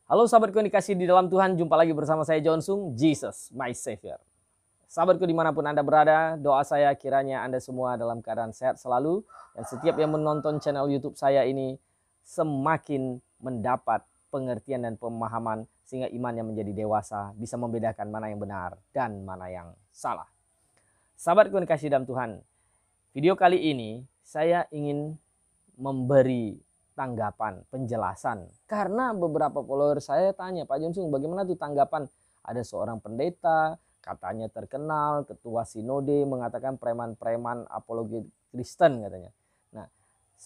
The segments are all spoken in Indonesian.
Halo sahabatku yang dikasih di dalam Tuhan, jumpa lagi bersama saya John Sung, Jesus my Savior. Sahabatku dimanapun Anda berada, doa saya kiranya Anda semua dalam keadaan sehat selalu. Dan setiap yang menonton channel YouTube saya ini semakin mendapat pengertian dan pemahaman sehingga imannya menjadi dewasa, bisa membedakan mana yang benar dan mana yang salah. Sahabatku yang dikasih dalam Tuhan, video kali ini saya ingin memberi tanggapan, penjelasan. Karena beberapa follower saya tanya, Pak Jonsung bagaimana tuh tanggapan? Ada seorang pendeta, katanya terkenal, ketua sinode mengatakan preman-preman apologi Kristen katanya. Nah,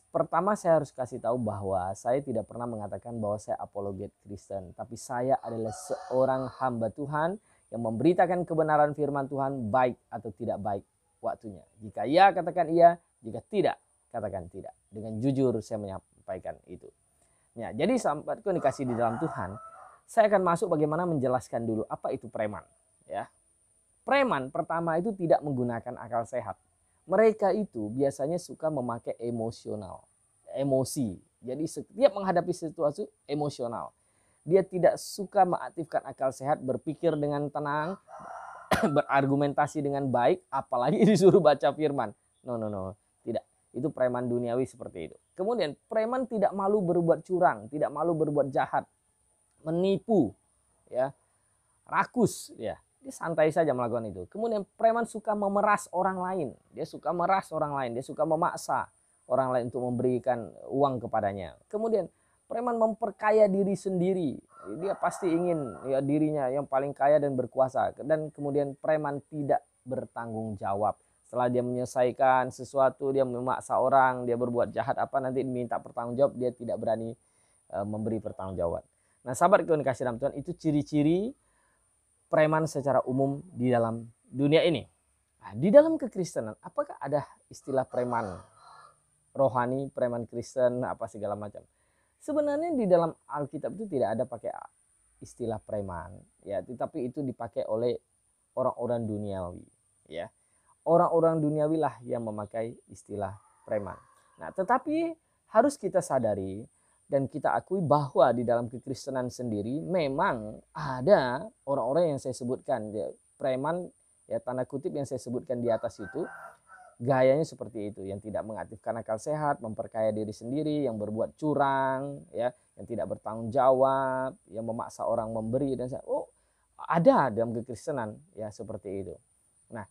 pertama saya harus kasih tahu bahwa saya tidak pernah mengatakan bahwa saya apologet Kristen. Tapi saya adalah seorang hamba Tuhan yang memberitakan kebenaran firman Tuhan baik atau tidak baik waktunya. Jika iya katakan iya, jika tidak katakan tidak. Dengan jujur saya menyampaikan itu. Ya, jadi sahabatku dikasih di dalam Tuhan, saya akan masuk bagaimana menjelaskan dulu apa itu preman. Ya, preman pertama itu tidak menggunakan akal sehat. Mereka itu biasanya suka memakai emosi. Jadi setiap menghadapi situasi emosional. Dia tidak suka mengaktifkan akal sehat, berpikir dengan tenang, berargumentasi dengan baik, apalagi disuruh baca firman. No, tidak. Itu preman duniawi seperti itu. Kemudian preman tidak malu berbuat curang, tidak malu berbuat jahat, menipu, ya, rakus, ya. Dia santai saja melakukan itu. Kemudian preman suka memeras orang lain. Dia suka memeras orang lain, dia suka memaksa orang lain untuk memberikan uang kepadanya. Kemudian preman memperkaya diri sendiri. Dia pasti ingin ya dirinya yang paling kaya dan berkuasa. Dan kemudian preman tidak bertanggung jawab. Setelah dia menyelesaikan sesuatu, dia memaksa orang, dia berbuat jahat apa, nanti diminta pertanggungjawab, dia tidak berani memberi pertanggungjawaban. Nah, sahabat yang dikasih dalam Tuhan, itu ciri-ciri preman secara umum di dalam dunia ini. Nah, di dalam kekristenan, apakah ada istilah preman rohani, preman Kristen, apa segala macam? Sebenarnya di dalam Alkitab itu tidak ada pakai istilah preman, ya, tetapi itu dipakai oleh orang-orang duniawi, ya. Orang-orang duniawi lah yang memakai istilah preman. Nah, tetapi harus kita sadari dan kita akui bahwa di dalam kekristenan sendiri memang ada orang-orang yang saya sebutkan, ya, preman, ya, tanda kutip yang saya sebutkan di atas itu, gayanya seperti itu, yang tidak mengaktifkan akal sehat, memperkaya diri sendiri, yang berbuat curang, ya, yang tidak bertanggung jawab, yang memaksa orang memberi dan ada dalam kekristenan, ya, seperti itu. Nah,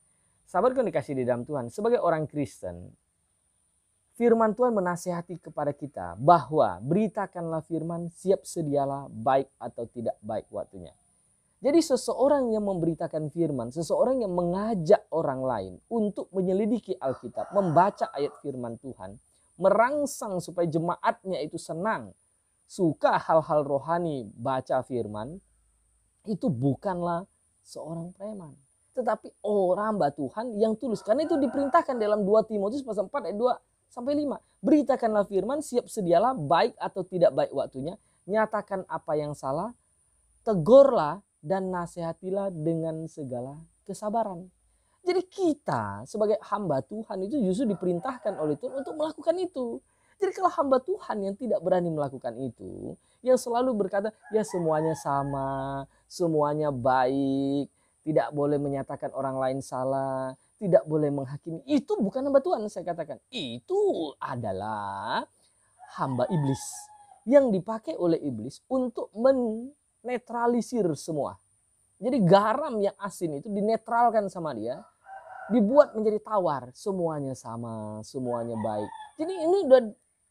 sahabatku dikasih di dalam Tuhan, sebagai orang Kristen, firman Tuhan menasihati kepada kita bahwa beritakanlah firman, siap sedialah baik atau tidak baik waktunya. Jadi seseorang yang memberitakan firman, seseorang yang mengajak orang lain untuk menyelidiki Alkitab, membaca ayat firman Tuhan, merangsang supaya jemaatnya itu senang, suka hal-hal rohani, baca firman, itu bukanlah seorang preman, tetapi orang hamba Tuhan yang tulus. Karena itu diperintahkan dalam 2 Timotius pasal 4 ayat 2 sampai 5. Beritakanlah firman, siap sedialah baik atau tidak baik waktunya, nyatakan apa yang salah, tegurlah dan nasihatilah dengan segala kesabaran. Jadi kita sebagai hamba Tuhan itu justru diperintahkan oleh Tuhan untuk melakukan itu. Jadi kalau hamba Tuhan yang tidak berani melakukan itu, yang selalu berkata ya semuanya sama, semuanya baik, tidak boleh menyatakan orang lain salah, tidak boleh menghakimi, itu bukan hamba Tuhan. Saya katakan itu adalah hamba iblis yang dipakai oleh iblis untuk menetralisir semua. Jadi garam yang asin itu dinetralkan sama dia, dibuat menjadi tawar, semuanya sama, semuanya baik. Jadi ini udah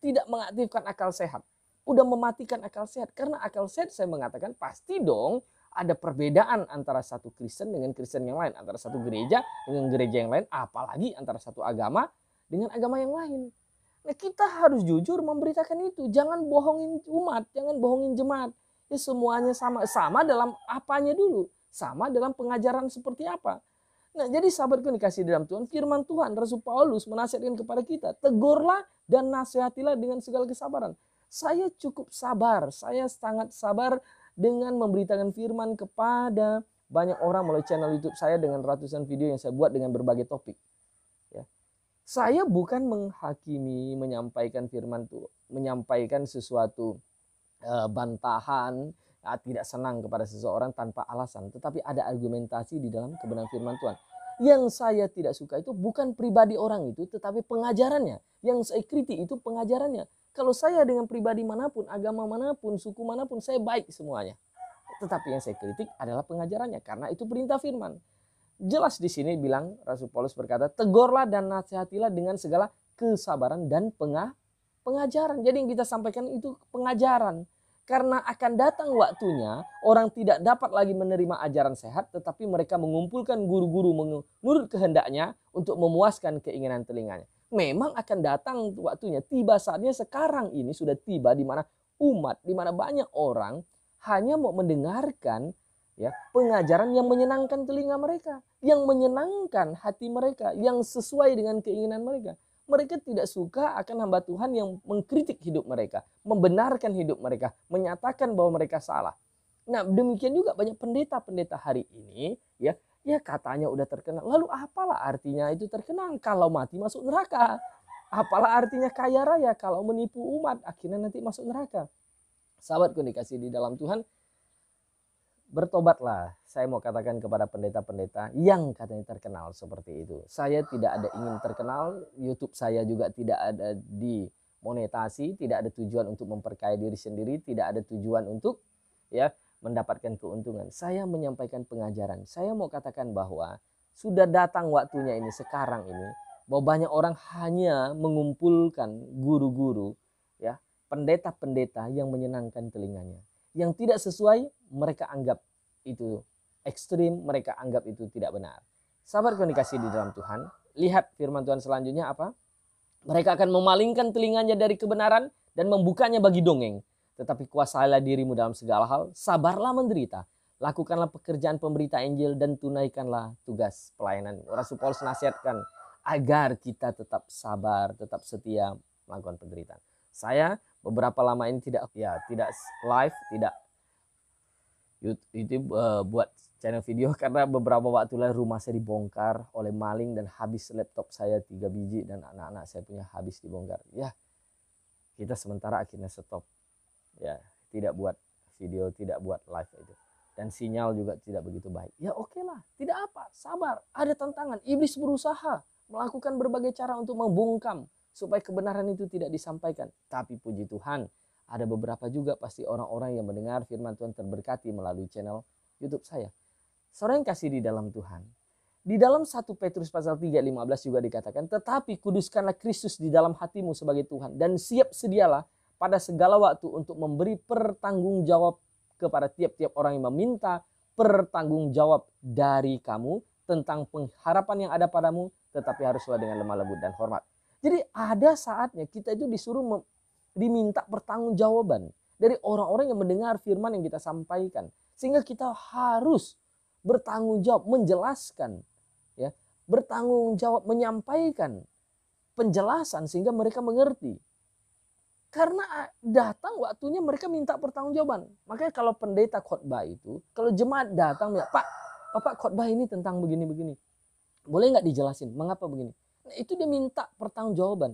tidak mengaktifkan akal sehat, udah mematikan akal sehat. Karena akal sehat saya mengatakan pasti dong ada perbedaan antara satu Kristen dengan Kristen yang lain, antara satu gereja dengan gereja yang lain, apalagi antara satu agama dengan agama yang lain. Nah, kita harus jujur memberitakan itu, jangan bohongin umat, jangan bohongin jemaat. Ya semuanya sama, sama dalam apanya dulu, sama dalam pengajaran seperti apa. Nah, jadi sahabatku dikasih dalam Tuhan, firman Tuhan, Rasul Paulus menasihatkan kepada kita, tegurlah dan nasihatilah dengan segala kesabaran. Saya cukup sabar, saya sangat sabar dengan memberitakan firman kepada banyak orang melalui channel YouTube saya dengan ratusan video yang saya buat dengan berbagai topik. Ya. Saya bukan menghakimi, menyampaikan firman Tuhan, menyampaikan sesuatu bantahan tidak senang kepada seseorang tanpa alasan, tetapi ada argumentasi di dalam kebenaran firman Tuhan. Yang saya tidak suka itu bukan pribadi orang itu, tetapi pengajarannya. Yang saya kritik itu pengajarannya. Kalau saya dengan pribadi manapun, agama manapun, suku manapun, saya baik semuanya. Tetapi yang saya kritik adalah pengajarannya, karena itu perintah firman. Jelas di sini bilang, Rasul Paulus berkata, tegurlah dan nasihatilah dengan segala kesabaran dan pengajaran. Jadi yang kita sampaikan itu pengajaran. Karena akan datang waktunya orang tidak dapat lagi menerima ajaran sehat, tetapi mereka mengumpulkan guru-guru menurut kehendaknya untuk memuaskan keinginan telinganya. Memang akan datang waktunya, tiba saatnya, sekarang ini sudah tiba di mana umat, di mana banyak orang hanya mau mendengarkan ya pengajaran yang menyenangkan telinga mereka, yang menyenangkan hati mereka, yang sesuai dengan keinginan mereka. Mereka tidak suka akan hamba Tuhan yang mengkritik hidup mereka, membenarkan hidup mereka, menyatakan bahwa mereka salah. Nah, demikian juga banyak pendeta-pendeta hari ini, ya katanya udah terkenal. Lalu apalah artinya itu terkenal kalau mati masuk neraka? Apalah artinya kaya raya kalau menipu umat akhirnya nanti masuk neraka? Sahabatku dikasih di dalam Tuhan, bertobatlah. Saya mau katakan kepada pendeta-pendeta yang katanya terkenal seperti itu. Saya tidak ada ingin terkenal, YouTube saya juga tidak ada dimonetasi, tidak ada tujuan untuk memperkaya diri sendiri, tidak ada tujuan untuk ya mendapatkan keuntungan. Saya menyampaikan pengajaran. Saya mau katakan bahwa sudah datang waktunya ini, sekarang ini, bahwa banyak orang hanya mengumpulkan guru-guru, ya, pendeta-pendeta yang menyenangkan telinganya. Yang tidak sesuai mereka anggap itu ekstrim, mereka anggap itu tidak benar. Sahabat yang dikasih di dalam Tuhan, lihat firman Tuhan selanjutnya apa? Mereka akan memalingkan telinganya dari kebenaran dan membukanya bagi dongeng. Tetapi kuasailah dirimu dalam segala hal, sabarlah menderita. Lakukanlah pekerjaan pemberita Injil dan tunaikanlah tugas pelayanan. Rasul Paulus nasihatkan agar kita tetap sabar, tetap setia melakukan penderitaan. Saya beberapa lama ini tidak live, tidak YouTube buat channel video karena beberapa waktu lalu rumah saya dibongkar oleh maling dan habis laptop saya 3 biji dan anak-anak saya punya habis dibongkar. Ya, kita sementara akhirnya stop. Ya, tidak buat video, tidak buat live itu. Dan sinyal juga tidak begitu baik. Ya oke lah, tidak apa, sabar. Ada tantangan, iblis berusaha melakukan berbagai cara untuk membungkam supaya kebenaran itu tidak disampaikan. Tapi puji Tuhan, ada beberapa juga pasti orang-orang yang mendengar firman Tuhan terberkati melalui channel YouTube saya. Saudara yang kasih di dalam Tuhan. Di dalam 1 Petrus pasal 3:15 juga dikatakan, tetapi kuduskanlah Kristus di dalam hatimu sebagai Tuhan dan siap sedialah pada segala waktu untuk memberi pertanggungjawab kepada tiap-tiap orang yang meminta pertanggungjawab dari kamu tentang pengharapan yang ada padamu, tetapi haruslah dengan lemah lembut dan hormat. Jadi ada saatnya kita itu disuruh diminta pertanggungjawaban dari orang-orang yang mendengar firman yang kita sampaikan, sehingga kita harus bertanggung jawab menjelaskan, ya, bertanggung jawab menyampaikan penjelasan sehingga mereka mengerti. Karena datang waktunya mereka minta pertanggungjawaban. Makanya kalau pendeta khotbah itu, kalau jemaat datang, ya, Pak, Bapak khotbah ini tentang begini-begini. Boleh nggak dijelasin mengapa begini? Nah, itu dia minta pertanggungjawaban.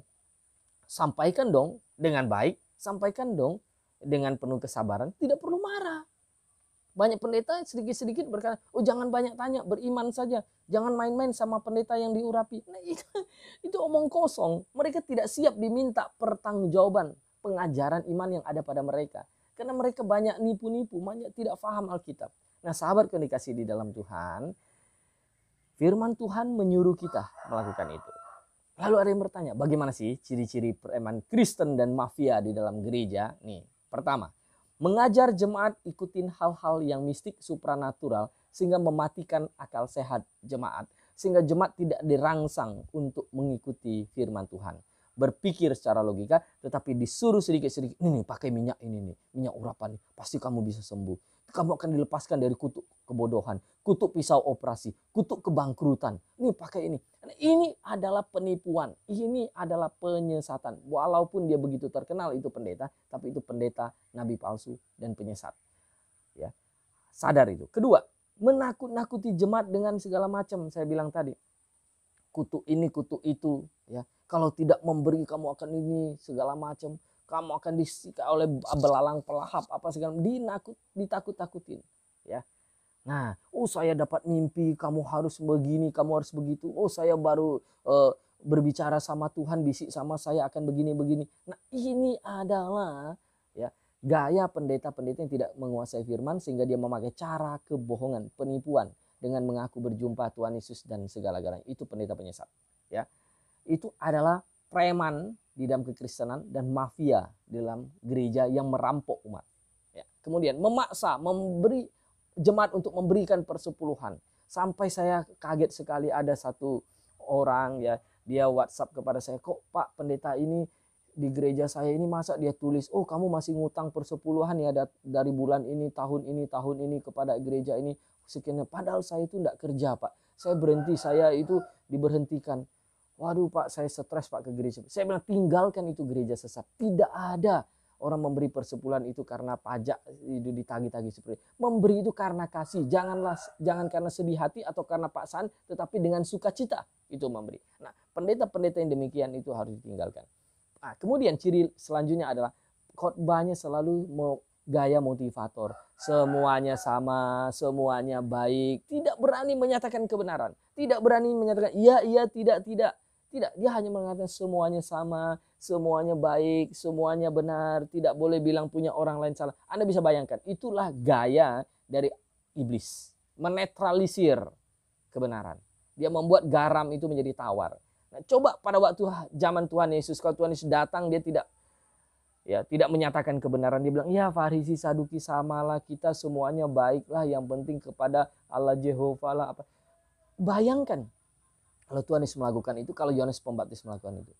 Sampaikan dong dengan baik, sampaikan dong dengan penuh kesabaran, tidak perlu marah. Banyak pendeta sedikit-sedikit berkata, oh jangan banyak tanya, beriman saja. Jangan main-main sama pendeta yang diurapi. Nah, itu omong kosong. Mereka tidak siap diminta pertanggungjawaban pengajaran iman yang ada pada mereka. Karena mereka banyak nipu-nipu, banyak tidak paham Alkitab. Nah, sahabat yang dikasih di dalam Tuhan, firman Tuhan menyuruh kita melakukan itu. Lalu ada yang bertanya, bagaimana sih ciri-ciri preman Kristen dan mafia di dalam gereja? Nih, pertama, mengajar jemaat ikutin hal-hal yang mistik supranatural sehingga mematikan akal sehat jemaat. Sehingga jemaat tidak dirangsang untuk mengikuti firman Tuhan. Berpikir secara logika tetapi disuruh sedikit-sedikit. Ini pakai minyak ini nih, minyak urapan nih. Pasti kamu bisa sembuh. Kamu akan dilepaskan dari kutuk kebodohan, kutuk pisau operasi, kutuk kebangkrutan. Nih pakai ini. Ini adalah penipuan. Ini adalah penyesatan. Walaupun dia begitu terkenal itu pendeta, tapi itu pendeta nabi palsu dan penyesat. Ya, sadar itu. Kedua, menakut-nakuti jemaat dengan segala macam. Saya bilang tadi, kutuk ini, kutuk itu. Ya, kalau tidak memberi kamu akan ini segala macam. kamu akan disikat oleh belalang pelahap apa segala, ditakut-takutin, ya. Nah, oh saya dapat mimpi, kamu harus begini, kamu harus begitu. Oh saya baru berbicara sama Tuhan, bisik sama saya akan begini-begini. Nah ini adalah ya gaya pendeta-pendeta yang tidak menguasai firman, sehingga dia memakai cara kebohongan, penipuan dengan mengaku berjumpa Tuhan Yesus dan segala-galanya. Itu pendeta penyesat. Ya, itu adalah preman di dalam kekristenan dan mafia di dalam gereja yang merampok umat. Ya. Kemudian memaksa memberi jemaat untuk memberikan persepuluhan. Sampai saya kaget sekali, ada satu orang ya, dia WhatsApp kepada saya, kok Pak pendeta ini di gereja saya ini masa dia tulis, oh kamu masih ngutang persepuluhan ya dari bulan ini, tahun ini kepada gereja ini sekian. Padahal saya itu tidak kerja Pak, saya berhenti, saya itu diberhentikan. Waduh Pak, saya stres Pak ke gereja. Saya bilang tinggalkan itu gereja sesat. Tidak ada orang memberi persepuluhan itu karena pajak itu ditagih-tagih seperti itu. Memberi itu karena kasih. Jangan karena sedih hati atau karena paksaan, tetapi dengan sukacita itu memberi. Nah, pendeta-pendeta yang demikian itu harus ditinggalkan. Nah, kemudian ciri selanjutnya adalah khotbahnya selalu gaya motivator. Semuanya sama, semuanya baik. Tidak berani menyatakan kebenaran. Tidak berani menyatakan iya, tidak. Tidak, dia hanya mengatakan semuanya sama, semuanya baik, semuanya benar. Tidak boleh bilang punya orang lain salah. Anda bisa bayangkan, itulah gaya dari iblis. Menetralisir kebenaran. Dia membuat garam itu menjadi tawar. Nah, coba pada waktu zaman Tuhan Yesus, kalau Tuhan Yesus datang, dia tidak menyatakan kebenaran. Dia bilang, ya Farisi Saduki samalah, kita semuanya baiklah, yang penting kepada Allah Jehovah lah. Apa. Bayangkan kalau Tuhan Yesus melakukan itu, kalau Yohanes Pembaptis melakukan itu.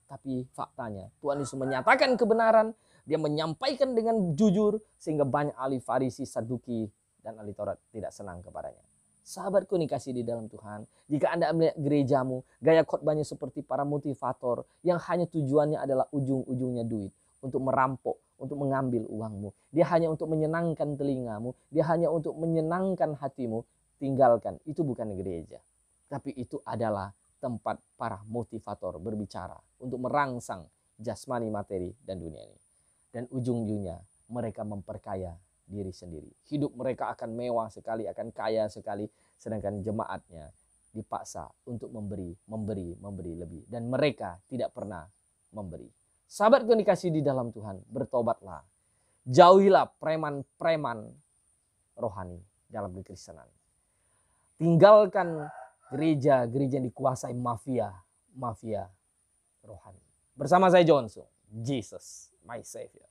Tapi faktanya Tuhan Yesus menyatakan kebenaran, dia menyampaikan dengan jujur, sehingga banyak ahli Farisi, Saduki, dan ahli Taurat tidak senang kepadanya. Sahabatku nih kasih di dalam Tuhan, jika Anda melihat gerejamu, gaya khotbahnya seperti para motivator yang hanya tujuannya adalah ujung-ujungnya duit, untuk merampok, untuk mengambil uangmu. Dia hanya untuk menyenangkan telingamu, dia hanya untuk menyenangkan hatimu, tinggalkan. Itu bukan gereja. Tapi itu adalah tempat para motivator berbicara untuk merangsang jasmani, materi, dan dunia ini. Dan ujung-ujungnya mereka memperkaya diri sendiri. Hidup mereka akan mewah sekali, akan kaya sekali. Sedangkan jemaatnya dipaksa untuk memberi lebih. Dan mereka tidak pernah memberi. Sahabatku yang dikasih di dalam Tuhan, bertobatlah. Jauhilah preman-preman rohani dalam kekristenan. Tinggalkan gereja yang dikuasai mafia rohani. Bersama saya Johnson, Jesus, my Savior.